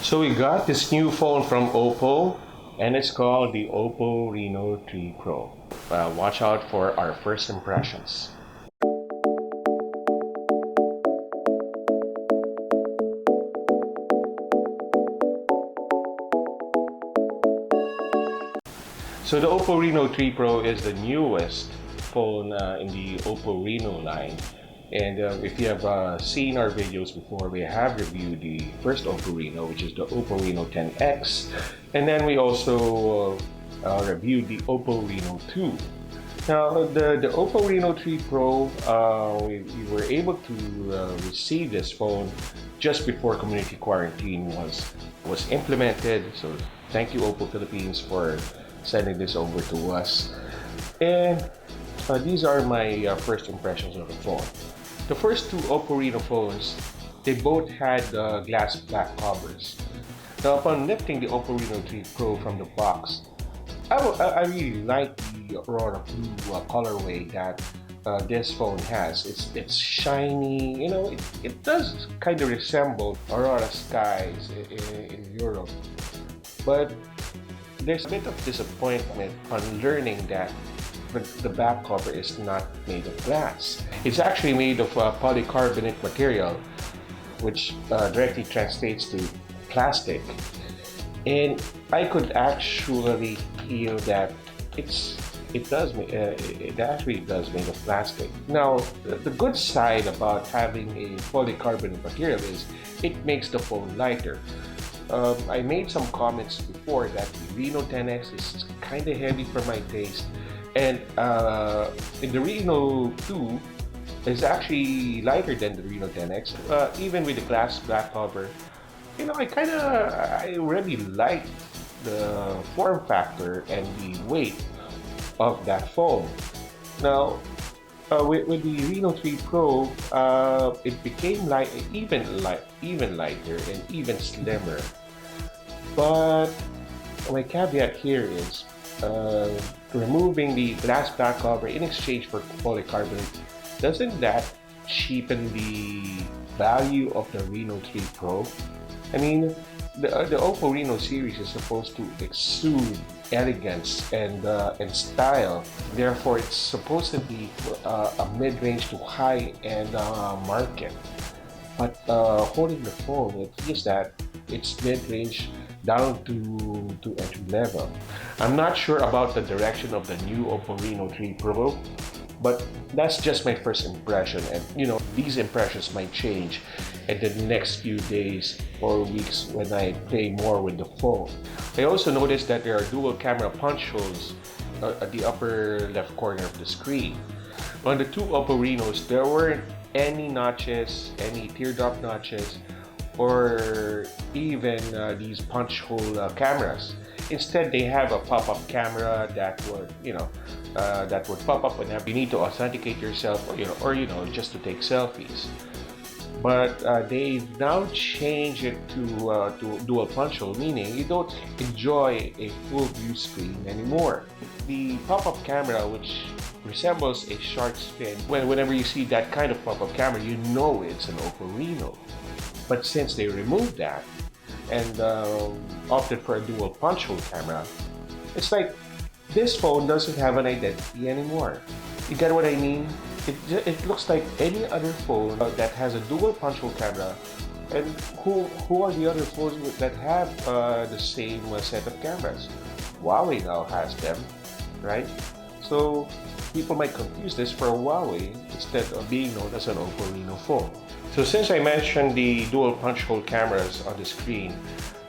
So we got this new phone from OPPO, and it's called the OPPO Reno3 Pro. Watch out for our first impressions. So the OPPO Reno3 Pro is the newest phone in the OPPO Reno line. And if you have seen our videos before, we have reviewed the first OPPO Reno, which is the OPPO Reno 10X. And then we also reviewed the OPPO Reno 2. Now, the OPPO Reno 3 Pro, we were able to receive this phone just before community quarantine was implemented. So thank you, OPPO Philippines, for sending this over to us. And these are my first impressions of the phone. The first two OPPO Reno phones, they both had glass black covers. Now, upon lifting the OPPO Reno 3 Pro from the box, I really like the Aurora Blue colorway that this phone has. It's shiny, you know, it does kind of resemble Aurora skies in Europe. But there's a bit of disappointment on learning that the back cover is not made of glass. It's actually made of polycarbonate material, which directly translates to plastic. And I could actually feel that it actually does made of plastic. Now, the good side about having a polycarbonate material is it makes the phone lighter. I made some comments before that the Reno 10X is kind of heavy for my taste, and in the Reno 2 is actually lighter than the Reno 10X. Even with the glass back cover, you know, I really like the form factor and the weight of that phone. Now, with the Reno 3 Pro, it became even lighter and even slimmer. But my caveat here is removing the glass back cover in exchange for polycarbonate, doesn't that cheapen the value of the Reno 3 Pro? I mean, the OPPO Reno series is supposed to exude elegance and style. Therefore, it's supposed to be a mid-range to high-end market. But holding the phone, it feels that it's mid-range down to entry level. I'm not sure about the direction of the new OPPO Reno 3 Pro, but that's just my first impression, and you know, these impressions might change in the next few days or weeks when I play more with the phone. I also noticed that there are dual camera punch holes at the upper left corner of the screen. On the two OPPO Renos, there weren't any notches, any teardrop notches, or even these punch hole cameras. Instead, they have a pop-up camera that would, that would pop up whenever you need to authenticate yourself, or just to take selfies. But they've now changed it to dual punch hole, meaning you don't enjoy a full view screen anymore. The pop-up camera, which resembles a shark's fin, whenever you see that kind of pop-up camera, you know it's an OPPO Reno. But since they removed that and opted for a dual punch hole camera, it's like this phone doesn't have an identity anymore. You get what I mean? It looks like any other phone that has a dual punch hole camera. And who are the other phones that have the same set of cameras? Huawei now has them, right? So people might confuse this for a Huawei instead of being known as an OPPO Reno phone. So since I mentioned the dual punch hole cameras on the screen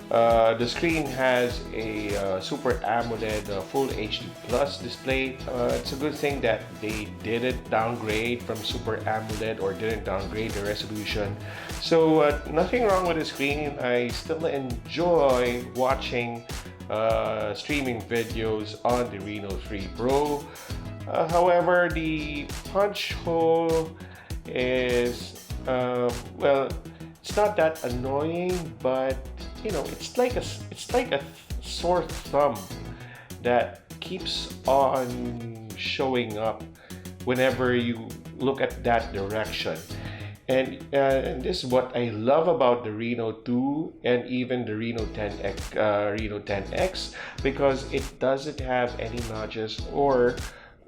has a Super AMOLED Full HD Plus display. It's a good thing that they didn't downgrade from Super AMOLED or didn't downgrade the resolution. So nothing wrong with the screen. I still enjoy watching streaming videos on the Reno 3 Pro. However, the punch hole is it's not that annoying, but it's like a sore thumb that keeps on showing up whenever you look at that direction. And this is what I love about the Reno 2 and even the Reno 10X, because it doesn't have any notches or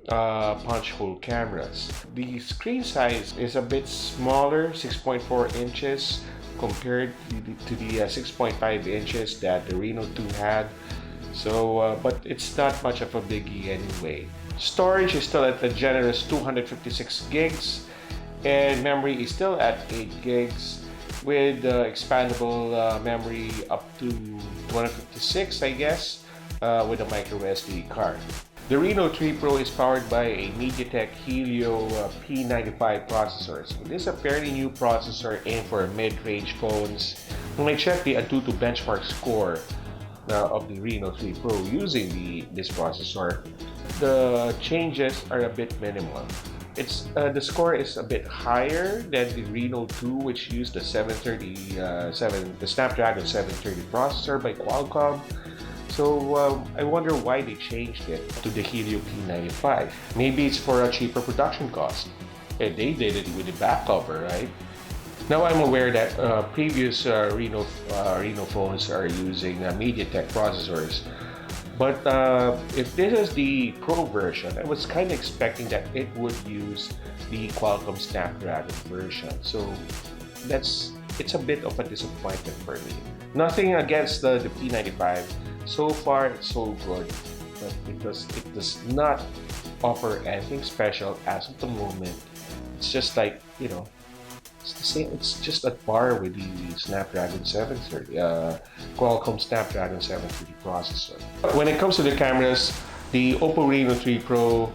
punch hole cameras. The screen size is a bit smaller, 6.4 inches compared to the 6.5 inches that the Reno 2 had. So, but it's not much of a biggie anyway. Storage is still at a generous 256 gigs, and memory is still at 8 gigs with expandable memory up to 256, I guess, with a micro SD card. The Reno 3 Pro is powered by a MediaTek Helio P95 processor. So this is a fairly new processor aimed for mid-range phones. When I checked the Antutu benchmark score of the Reno 3 Pro using this processor, the changes are a bit minimal. The score is a bit higher than the Reno 2, which used the Snapdragon 730 processor by Qualcomm. So I wonder why they changed it to the Helio P95. Maybe it's for a cheaper production cost. They did it with the back cover, right? Now I'm aware that previous Reno phones are using MediaTek processors. But if this is the Pro version, I was kind of expecting that it would use the Qualcomm Snapdragon version. So it's a bit of a disappointment for me. Nothing against the P95. So far, it's so good, but because it does not offer anything special as of the moment, it's just like, it's the same. It's just at par with the Snapdragon 730, Qualcomm Snapdragon 730 processor. When it comes to the cameras, the OPPO Reno3 Pro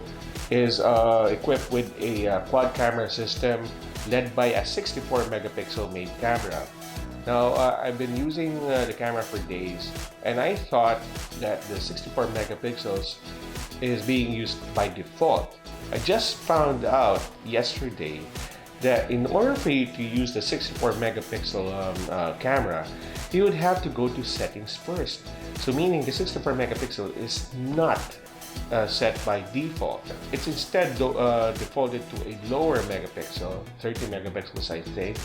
is equipped with a quad camera system led by a 64 megapixel main camera. Now, I've been using the camera for days, and I thought that the 64 megapixels is being used by default. I just found out yesterday that in order for you to use the 64 megapixel camera, you would have to go to settings first. So meaning the 64 megapixel is not set by default. It's instead defaulted to a lower megapixel, 30 megapixels I think.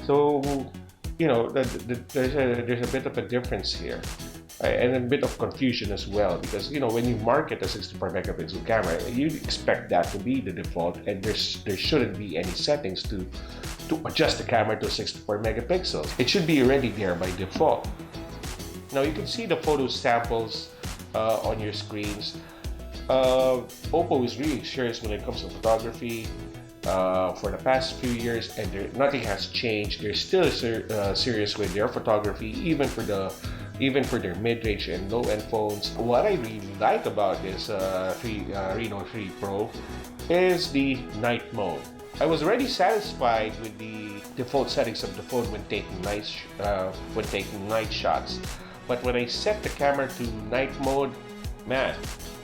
So there's a bit of a difference here, and a bit of confusion as well, because when you market a 64 megapixel camera, you expect that to be the default, and there shouldn't be any settings to adjust the camera to 64 megapixels. It should be already there by default. Now you can see the photo samples on your screens. OPPO is really serious when it comes to photography. For the past few years, and nothing has changed. They're still serious with their photography, even for their mid-range and low-end phones. What I really like about this Reno 3 Pro is the night mode. I was already satisfied with the default settings of the phone when taking night shots, but when I set the camera to night mode, man,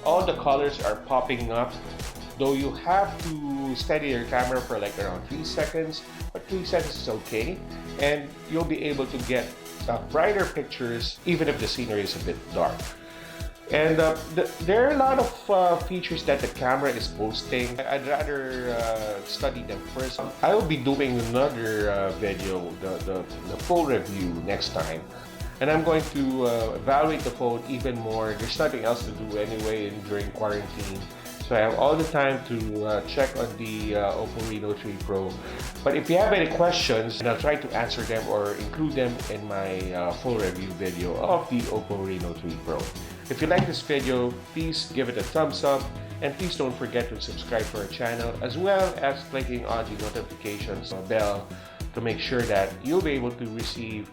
all the colors are popping up. Though you have to steady your camera for like around 3 seconds, but 3 seconds is okay, and you'll be able to get brighter pictures even if the scenery is a bit dark. And there are a lot of features that the camera is boasting. I'd rather study them first. I will be doing another video, the full review next time. And I'm going to evaluate the phone even more. There's nothing else to do anyway during quarantine. So I have all the time to check on the OPPO Reno 3 Pro. But if you have any questions, and I'll try to answer them or include them in my full review video of the OPPO Reno 3 Pro. If you like this video, please give it a thumbs up, and please don't forget to subscribe to our channel, as well as clicking on the notifications bell to make sure that you'll be able to receive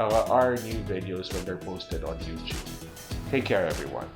our new videos when they're posted on YouTube. Take care, everyone.